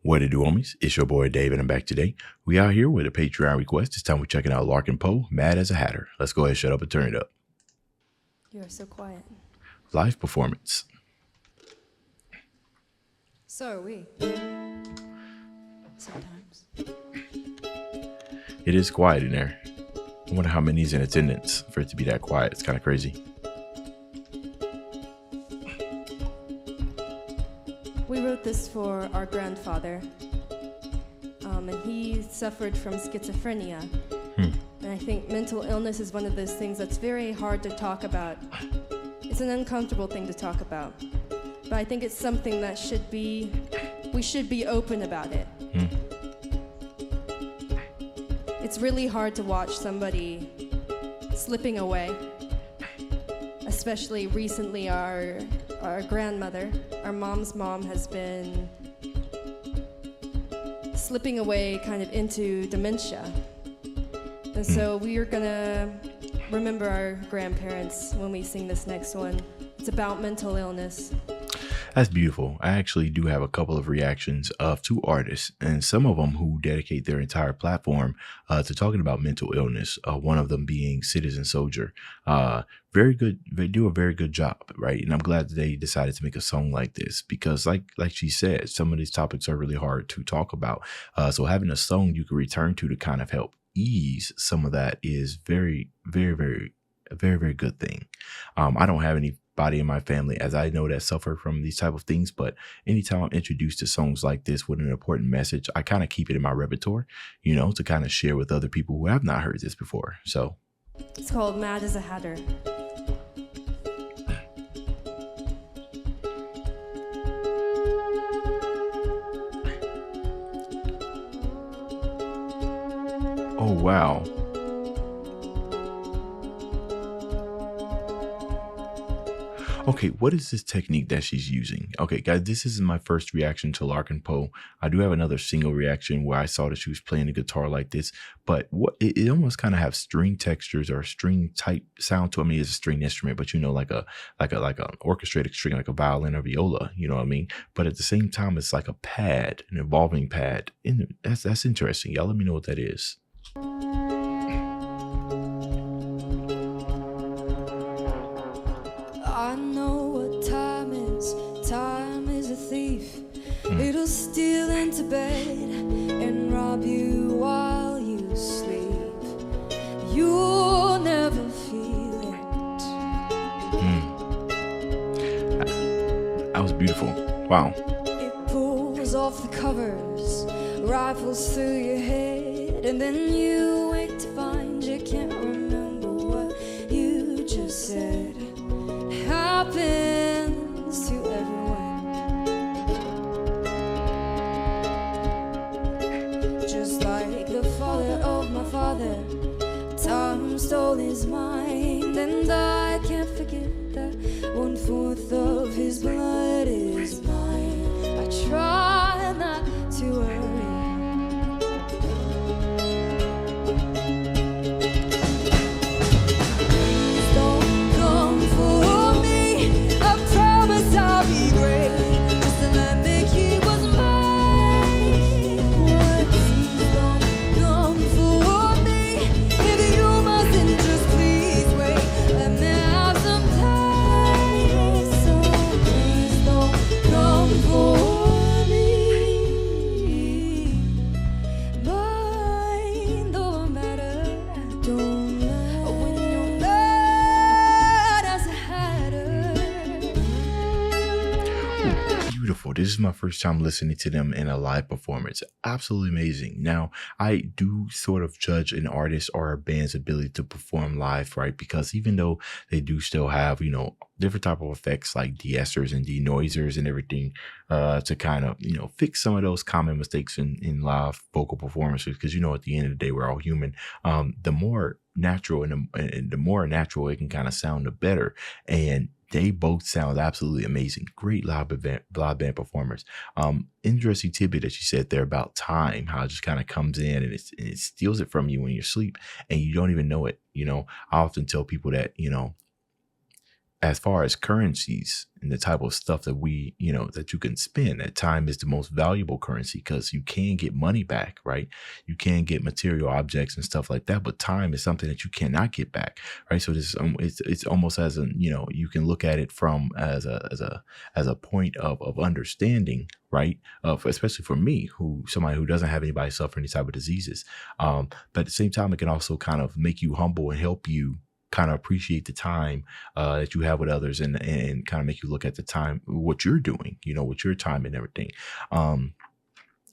What it do, homies? It's your boy Dave, and I'm back today. We out here with a Patreon request. This time we're checking out Larkin Poe, Mad as a Hatter. Let's go ahead, shut up, and turn it up. You are so quiet. Live performance. So are we. Sometimes. It is quiet in there. I wonder how many's in attendance for it to be that quiet. It's kind of crazy. We wrote this for our grandfather, and he suffered from schizophrenia. And I think mental illness is one of those things that's very hard to talk about. It's an uncomfortable thing to talk about, but I think it's something that we should be open about it. It's really hard to watch somebody slipping away, especially recently our grandmother, our mom's mom, has been slipping away kind of into dementia. And so we are gonna remember our grandparents when we sing this next one. It's about mental illness. That's beautiful. I actually do have a couple of reactions of two artists, and some of them who dedicate their entire platform to talking about mental illness. One of them being Citizen Soldier. Very good. They do a very good job, right? And I'm glad that they decided to make a song like this because, like she said, some of these topics are really hard to talk about. So having a song you can return to kind of help ease some of that is a very good thing. I don't have anybody in my family, as I know, that suffer from these type of things, but anytime I'm introduced to songs like this with an important message, I kind of keep it in my repertoire, you know, to kind of share with other people who have not heard this before. So it's called Mad as a Hatter. Oh wow. Okay, what is this technique that she's using? Okay, guys, this is my first reaction to Larkin Poe. I do have another single reaction where I saw that she was playing the guitar like this, but what it almost kind of have string textures or string type sound to it. I mean, it's a string instrument, but you know, like an orchestrated string, like a violin or viola, you know what I mean? But at the same time, it's like a pad, an evolving pad. And that's interesting. Y'all let me know what that is. I know what time is. Time is a thief. It'll steal into bed and rob you while you sleep. You'll never feel it. That was beautiful. Wow. It pulls off the covers, rifles through your head, and then you wake to find you can't remember what you just said. Happens to everyone. Just like the father of my father, time stole his mind, and I can't forget that 1/4 of his blood is mine. I try not to worry. This is my first time listening to them in a live performance. Absolutely amazing. Now, I do sort of judge an artist or a band's ability to perform live, right? Because even though they do still have, you know, different type of effects like de-essers and denoisers and everything to kind of, you know, fix some of those common mistakes in live vocal performances. Because, you know, at the end of the day, we're all human. The more natural and the more natural it can kind of sound, the better. And they both sound absolutely amazing. Great live band performers. Interesting tidbit that you said there about time, how it just kind of comes in and it steals it from you when you're asleep and you don't even know it. You know, I often tell people that, you know, as far as currencies and the type of stuff that we, that you can spend, that time is the most valuable currency because you can get money back, right? You can get material objects and stuff like that, but time is something that you cannot get back, right? So this, it's almost as a, you can look at it from as a point of understanding, right? Especially for me, somebody who doesn't have anybody suffering these type of diseases. But at the same time, it can also kind of make you humble and help you kind of appreciate the time that you have with others, and kind of make you look at the time, what you're doing, with your time and everything.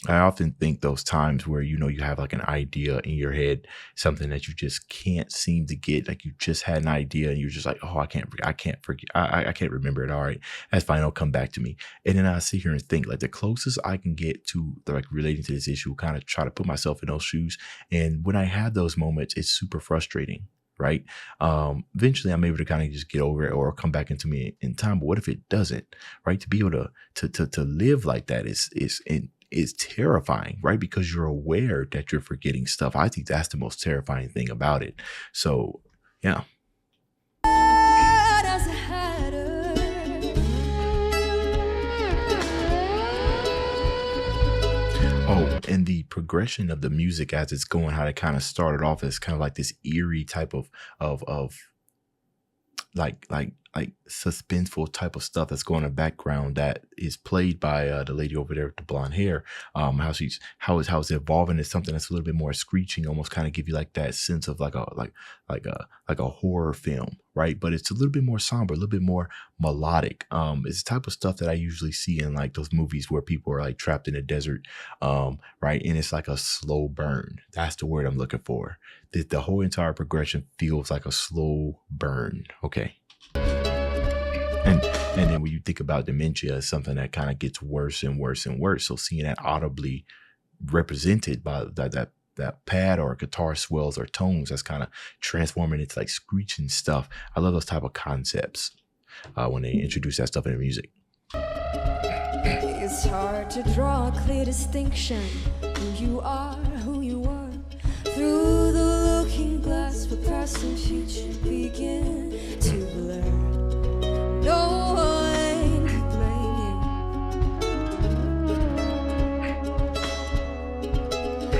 I often think those times where, you have like an idea in your head, something that you just can't seem to get, like you just had an idea and you're just like, oh, I can't forget. I can't remember it. All right, that's fine. It'll come back to me. And then I sit here and think, like, the closest I can get to like relating to this issue, kind of try to put myself in those shoes. And when I have those moments, it's super frustrating. Right. Eventually I'm able to kind of just get over it or come back into me in time. But what if it doesn't? Right. To be able to live like that is terrifying, right? Because you're aware that you're forgetting stuff. I think that's the most terrifying thing about it. So, yeah. Oh, and the progression of the music as it's going, how it kind of started off as kind of like this eerie type of like suspenseful type of stuff that's going in the background that is played by the lady over there with the blonde hair. How it's evolving is something that's a little bit more screeching, almost kind of give you like that sense of like a horror film, right? But it's a little bit more somber, a little bit more melodic. It's the type of stuff that I usually see in like those movies where people are like trapped in a desert, right? And it's like a slow burn. That's the word I'm looking for. The whole entire progression feels like a slow burn. Okay. And then when you think about dementia, it's something that kind of gets worse and worse and worse. So seeing that audibly represented by that pad or guitar swells or tones, that's kind of transforming into like screeching stuff. I love those type of concepts when they introduce that stuff in the music. It's hard to draw a clear distinction, who you are, who you were. Through the looking glass, where past and future begin to blur. No one can blame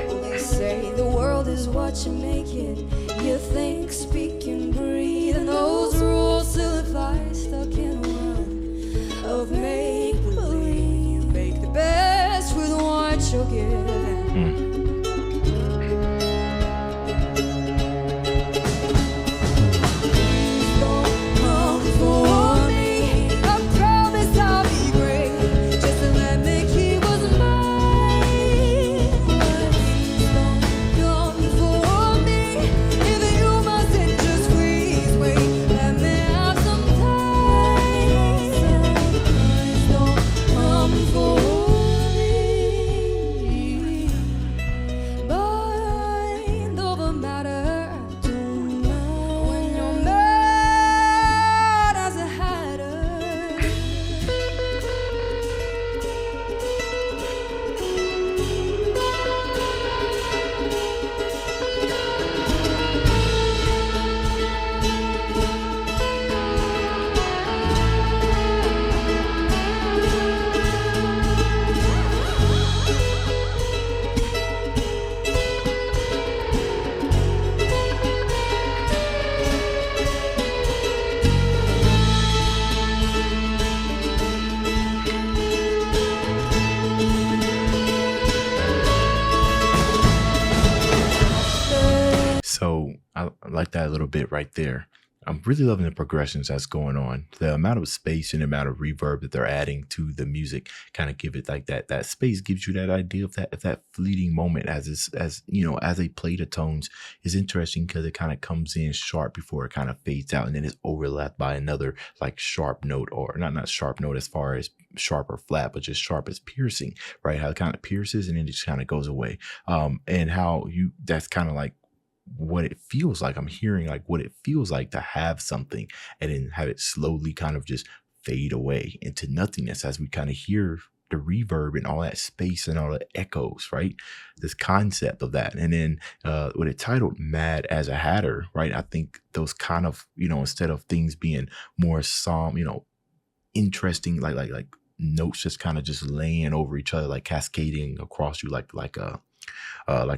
you. They say the world is what you make it. You think, speak, and breathe, and those rules still apply. Stuck in a world of make-believe. Make the best with what you're given. So I like that a little bit right there. I'm really loving the progressions that's going on. The amount of space and the amount of reverb that they're adding to the music kind of give it like that space gives you that idea of that fleeting moment as they play the tones is interesting because it kind of comes in sharp before it kind of fades out and then it's overlapped by another like sharp note, or not sharp note as far as sharp or flat, but just sharp as piercing, right? How it kind of pierces and then it just kind of goes away. And how that's kind of like what it feels like. I'm hearing like what it feels like to have something and then have it slowly kind of just fade away into nothingness as we kind of hear the reverb and all that space and all the echoes, right? This concept of that. And then with it titled Mad as a Hatter, right? I think those kind of, instead of things being more interesting, like notes just kind of just laying over each other, like cascading across you like a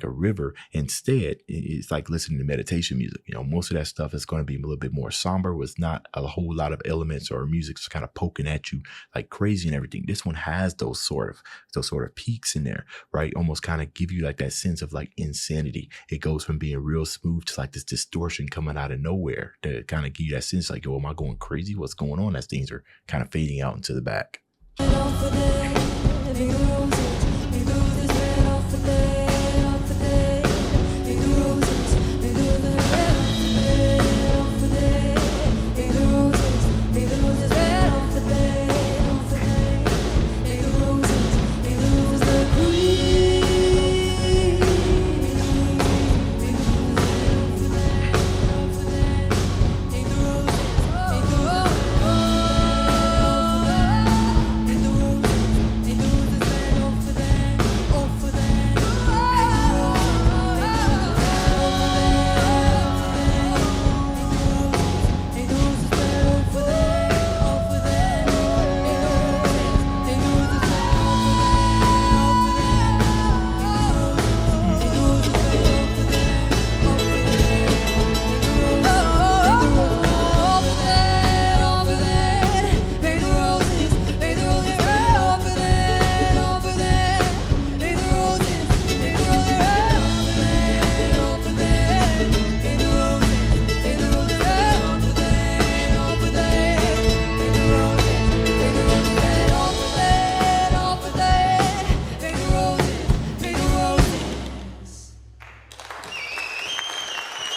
river. Instead, it's like listening to meditation music. Most of that stuff is going to be a little bit more somber, with not a whole lot of elements or music just kind of poking at you like crazy and everything. This one has those sort of peaks in there, right? Almost kind of give you like that sense of like insanity. It goes from being real smooth to like this distortion coming out of nowhere to kind of give you that sense like, oh, am I going crazy? What's going on? As things are kind of fading out into the back.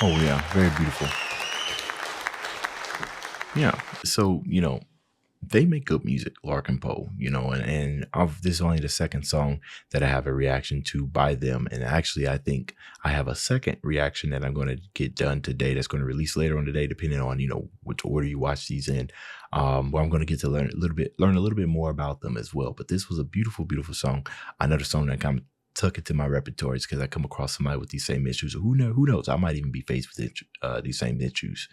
Oh yeah, very beautiful. Yeah. So, they make good music, Larkin Poe, and this is only the second song that I have a reaction to by them. And actually, I think I have a second reaction that I'm going to get done today that's going to release later on today, depending on, which order you watch these in, where I'm going to get to learn a little bit more about them as well. But this was a beautiful, beautiful song. Another song that kind of tuck it to my repertoire because I come across somebody with these same issues. Who knows? I might even be faced with these same issues.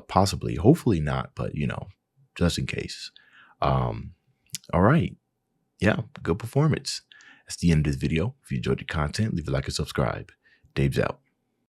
Possibly, hopefully not, but just in case. All right. Yeah, good performance. That's the end of this video. If you enjoyed the content, leave a like and subscribe. Dave's out.